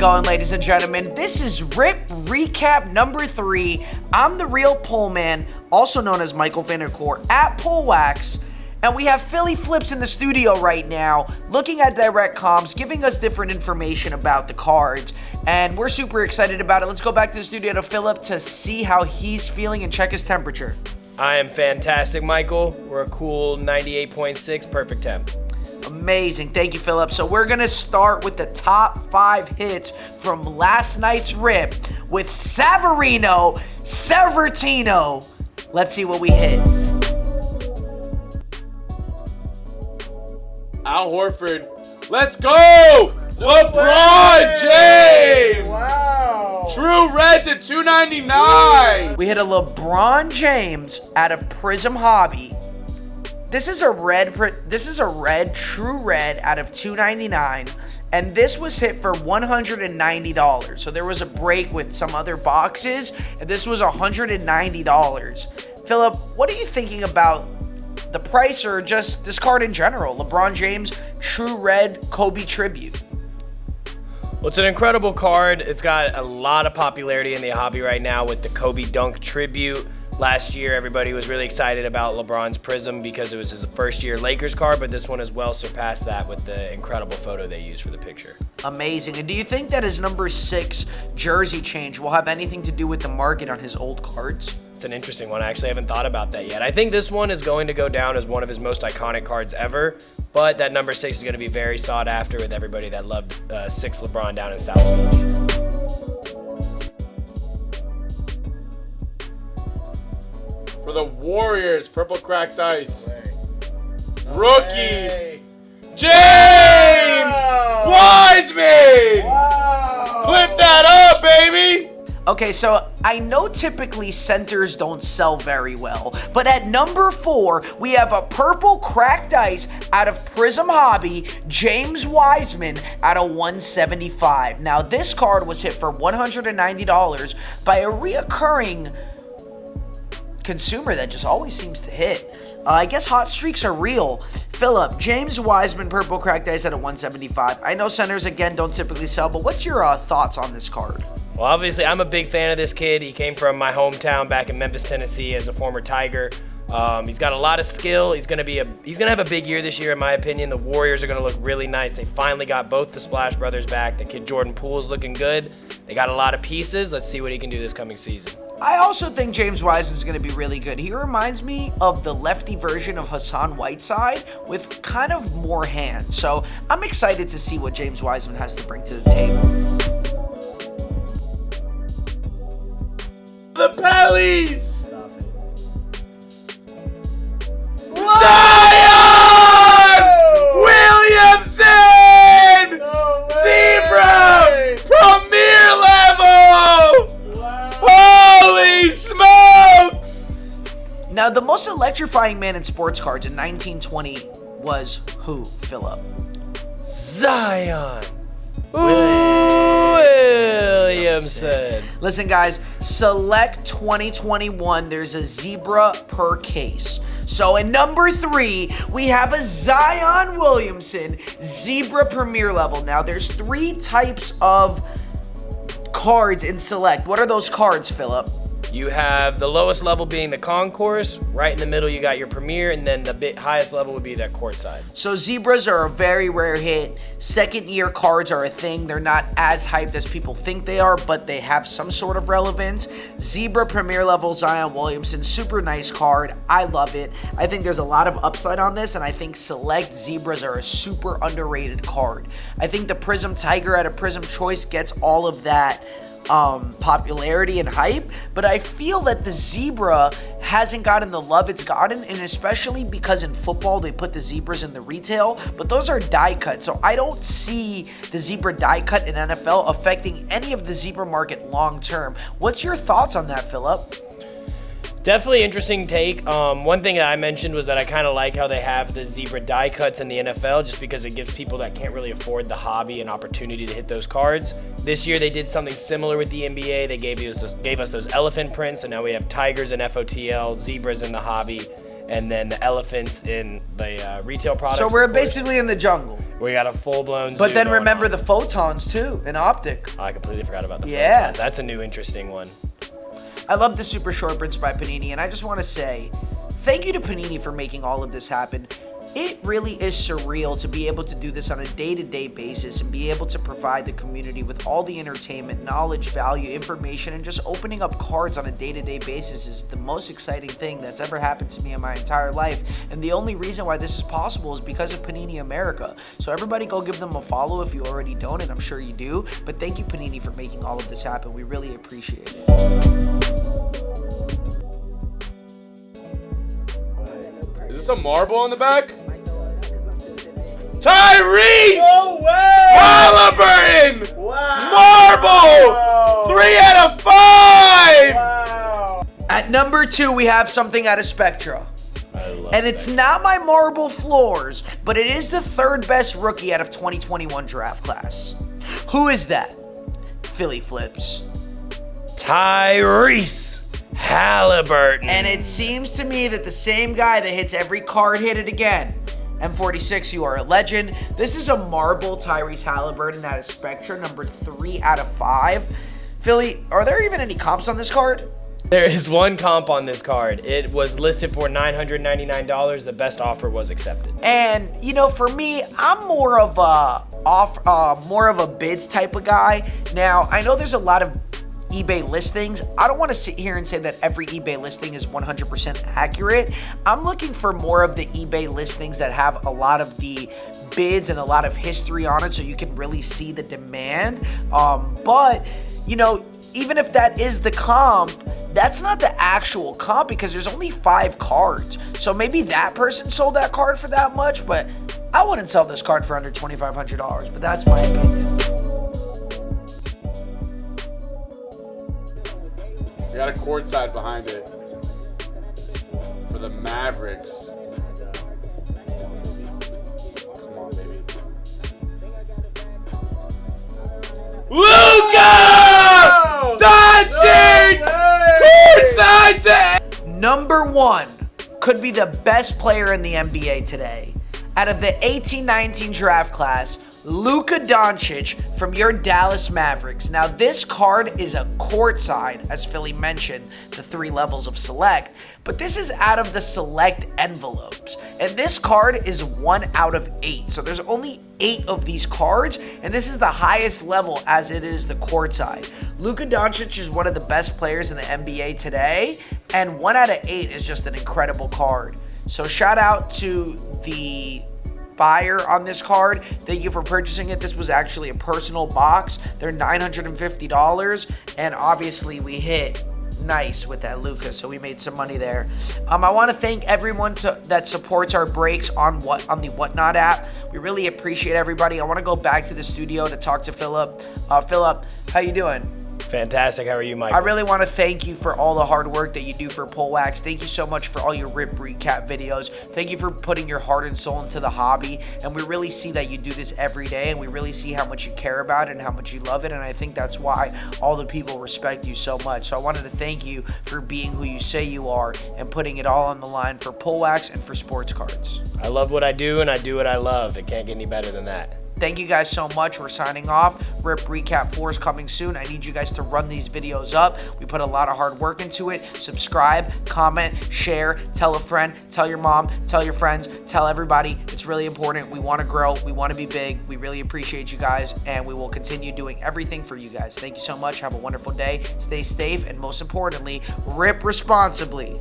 going, ladies and gentlemen? This is Rip Recap number 3. I'm the Real Pullman, also known as Michael Vanacore, at Pullwax. And we have PhillyFlipz in the studio right now, looking at direct comps, giving us different information about the cards. And we're super excited about it. Let's go back to the studio to Philip to see how he's feeling and check his temperature. I am fantastic, Michael. We're a cool 98.6, perfect temp. Amazing. Thank you, Philip. So we're going to start with the top 5 hits from last night's rip with Severino. Let's see what we hit. Al Horford. Let's go! LeBron James! Wow! True red to 299. We hit a LeBron James out of Prism Hobby. This is a red, true red out of 299, and this was hit for $190. So there was a break with some other boxes, and this was $190. Philip, what are you thinking about the price or just this card in general? LeBron James, true red, Kobe tribute. Well, it's an incredible card. It's got a lot of popularity in the hobby right now with the Kobe Dunk tribute. Last year, everybody was really excited about LeBron's Prism because it was his first-year Lakers card, but this one has well surpassed that with the incredible photo they used for the picture. Amazing. And do you think that his number 6 jersey change will have anything to do with the market on his old cards? It's an interesting one. I actually haven't thought about that yet. I think this one is going to go down as one of his most iconic cards ever, but that number 6 is going to be very sought after with everybody that loved 6 LeBron down in South Beach. For the Warriors, purple cracked ice. Rookie. James Wiseman. Wow! Clip that up, baby. Okay, so I know typically centers don't sell very well, but at number 4, we have a purple cracked ice out of Prism Hobby, James Wiseman out of 175. Now, this card was hit for $190 by a reoccurring consumer that just always seems to hit. I guess hot streaks are real. Philip, James Wiseman, purple cracked ice at a 175. I know centers, again, don't typically sell, but what's your thoughts on this card? Well, obviously, I'm a big fan of this kid. He came from my hometown back in Memphis, Tennessee as a former Tiger. He's got a lot of skill. He's gonna have a big year this year, in my opinion. The Warriors are gonna look really nice. They finally got both the Splash Brothers back. The kid Jordan Poole's looking good. They got a lot of pieces. Let's see what he can do this coming season. I also think James Wiseman is going to be really good. He reminds me of the lefty version of Hassan Whiteside with kind of more hands. So I'm excited to see what James Wiseman has to bring to the table. The Pellies. Zion Williamson. Zebra Premier level. Holy smokes! Now, the most electrifying man in sports cards in 1920 was who, Philip? Zion Williamson. Listen, guys, select 2021. There's a zebra per case. So in number 3, we have a Zion Williamson Zebra Premier level. Now, there's 3 types of cards in select. What are those cards, Philip? You have the lowest level being the concourse. Right in the middle, you got your premier, and then the highest level would be that courtside. So zebras are a very rare hit. Second-year cards are a thing. They're not as hyped as people think they are, but they have some sort of relevance. Zebra Premier level Zion Williamson, super nice card. I love it. I think there's a lot of upside on this, and I think select zebras are a super underrated card. I think the Prism Tiger at a Prism Choice gets all of that popularity and hype, but I feel that the zebra hasn't gotten the love it's gotten, and especially because in football they put the zebras in the retail, but those are die cut, so I don't see the zebra die cut in NFL affecting any of the zebra market long term. What's your thoughts on that, Philip? Definitely interesting take. One thing that I mentioned was that I kind of like how they have the zebra die cuts in the NFL just because it gives people that can't really afford the hobby an opportunity to hit those cards. This year they did something similar with the NBA. They gave us those elephant prints, so now we have tigers in FOTL, zebras in the hobby, and then the elephants in the retail products. So we're basically in the jungle. We got a full-blown But zoo then going remember on. the photons too, in optic. Oh, I completely forgot about the Yeah. photons. That's a new interesting one. I love the Super Short Prints by Panini, and I just want to say thank you to Panini for making all of this happen. It really is surreal to be able to do this on a day-to-day basis and be able to provide the community with all the entertainment, knowledge, value, information, and just opening up cards on a day-to-day basis is the most exciting thing that's ever happened to me in my entire life. And the only reason why this is possible is because of Panini America. So everybody go give them a follow if you already don't, and I'm sure you do. But thank you, Panini, for making all of this happen. We really appreciate it. Is this a marble on the back? Tyrese No way! Halliburton! Wow! Marble! 3 out of 5! Wow! At number 2, we have something out of Spectra. I love And it's not my marble floors, but it is the third best rookie out of 2021 draft class. Who is that? PhillyFlipz. Tyrese Halliburton. And it seems to me that the same guy that hits every card hit it again. M46, you are a legend. This is a marble Tyrese Halliburton out of Spectra, number 3 out of 5. Philly, are there even any comps on this card? There is one comp on this card. It was listed for $999. The best offer was accepted. And you know, for me, I'm more of a bids type of guy. Now, I know there's a lot of eBay listings. I don't want to sit here and say that every eBay listing is 100% accurate. I'm looking for more of the eBay listings that have a lot of the bids and a lot of history on it, so you can really see the demand. But you know, even if that is the comp, that's not the actual comp because there's only 5 cards. So maybe that person sold that card for that much, but I wouldn't sell this card for under $2,500. But that's my opinion. We got a court side behind it for the Mavericks. Come on, baby. Luka Doncic! Court side to Number 1 could be the best player in the NBA today. Out of the 18-19 draft class, Luka Doncic from your Dallas Mavericks. Now, this card is a courtside, as Philly mentioned, the 3 levels of select, but this is out of the select envelopes. And this card is 1 out of 8. So there's only 8 of these cards, and this is the highest level as it is the courtside. Luka Doncic is one of the best players in the NBA today, and 1 out of 8 is just an incredible card. So shout out to the buyer on this card. Thank you for purchasing it. This was actually a personal box. They're $950, and obviously we hit nice with that Luka, so we made some money there. I want to thank everyone that supports our breaks on the Whatnot app. We really appreciate everybody. I want to go back to the studio to talk to Philip. Philip, how you doing? Fantastic. How are you, Mike? I really want to thank you for all the hard work that you do for Pull Wax. Thank you so much for all your Rip recap videos. Thank you for putting your heart and soul into the hobby. And we really see that you do this every day, and we really see how much you care about it and how much you love it. And I think that's why all the people respect you so much. So I wanted to thank you for being who you say you are and putting it all on the line for Pull Wax and for sports cards. I love what I do, and I do what I love. It can't get any better than that. Thank you guys so much. We're signing off. Rip Recap 4 is coming soon. I need you guys to run these videos up. We put a lot of hard work into it. Subscribe, comment, share, tell a friend, tell your mom, tell your friends, tell everybody. It's really important. We want to grow. We want to be big. We really appreciate you guys, and we will continue doing everything for you guys. Thank you so much. Have a wonderful day. Stay safe, and most importantly, rip responsibly.